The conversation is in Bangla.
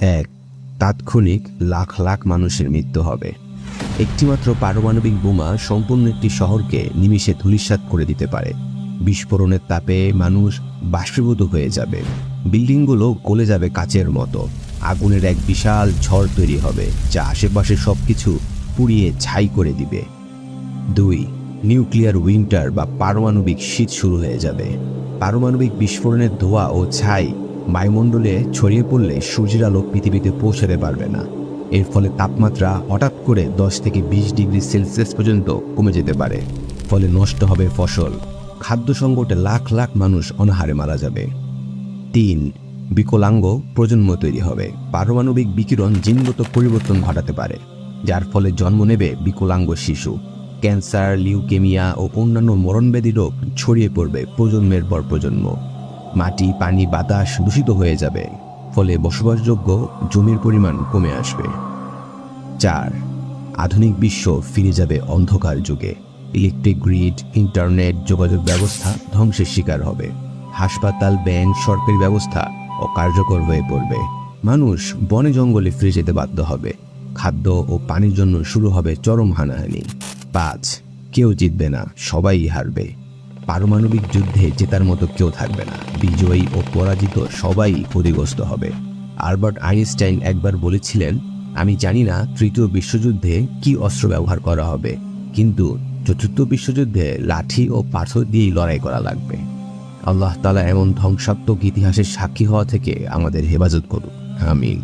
এক, তাৎক্ষণিক লাখ লাখ মানুষের মৃত্যু হবে। একটিমাত্র পারমাণবিক বোমা সম্পূর্ণ একটি শহরকে নিমিষে ধূলিসাৎ করে দিতে পারে। বিস্ফোরণের তাপে মানুষ বাষ্পীভূত হয়ে যাবে, বিল্ডিংগুলো গলে যাবে কাচের মতো। আগুনের এক বিশাল ঝড় তৈরি হবে যা আশেপাশে সবকিছু পুড়িয়ে ছাই করে দিবে। 2, নিউক্লিয়ার উইন্টার বা পারমাণবিক শীত শুরু হয়ে যাবে। পারমাণবিক বিস্ফোরণের ধোঁয়া ও ছাই বায়ুমণ্ডলে ছড়িয়ে পড়লে সূর্যের আলো পৃথিবীতে পৌঁছাতে পারবে না। এর ফলে তাপমাত্রা হঠাৎ করে 10 থেকে 20 ডিগ্রি সেলসিয়াস পর্যন্ত কমে যেতে পারে। ফলে নষ্ট হবে ফসল, খাদ্য সংকটে লাখ লাখ মানুষ অনাহারে মারা যাবে। 3, বিকলাঙ্গ প্রজন্ম তৈরি হবে। পারমাণবিক বিকিরণ জিনগত পরিবর্তন ঘটাতে পারে, যার ফলে জন্ম নেবে বিকলাঙ্গ শিশু। ক্যান্সার, লিউকেমিয়া ও অন্যান্য মরণব্যাধি রোগ ছড়িয়ে পড়বে প্রজন্মের পর প্রজন্ম। মাটি, পানি, বাতাস দূষিত হয়ে যাবে, ফলে বসবাসযোগ্য জমির পরিমাণ কমে আসবে। 4, আধুনিক বিশ্ব ফিরে যাবে অন্ধকার যুগে। ইলেকট্রিক গ্রিড, ইন্টারনেট, যোগাযোগ ব্যবস্থা ধ্বংসের শিকার হবে। হাসপাতাল, ব্যাংক, সরকারি ব্যবস্থা অকার্যকর হয়ে পড়বে। মানুষ বনে জঙ্গলে ফিরে যেতে বাধ্য হবে। খাদ্য ও পানির জন্য শুরু হবে চরম হানাহানি। 5, কেউ জিতবে না, সবাই হারবে। পারমাণবিক যুদ্ধে জেতার মতো কেউ থাকবে না। বিজয়ী ও পরাজিত সবাই ক্ষতিগ্রস্ত হবে। আলবার্ট আইনস্টাইন একবার বলেছিলেন, আমি জানি না তৃতীয় বিশ্বযুদ্ধে কি অস্ত্র ব্যবহার করা হবে, কিন্তু চতুর্থ বিশ্বযুদ্ধে লাঠি ও পাথর দিয়েই লড়াই করা লাগবে। আল্লাহ তাআলা এমন ধ্বংসাত্মক ইতিহাসের সাক্ষী হওয়া থেকে আমাদের হেফাজত করুন। আমিন।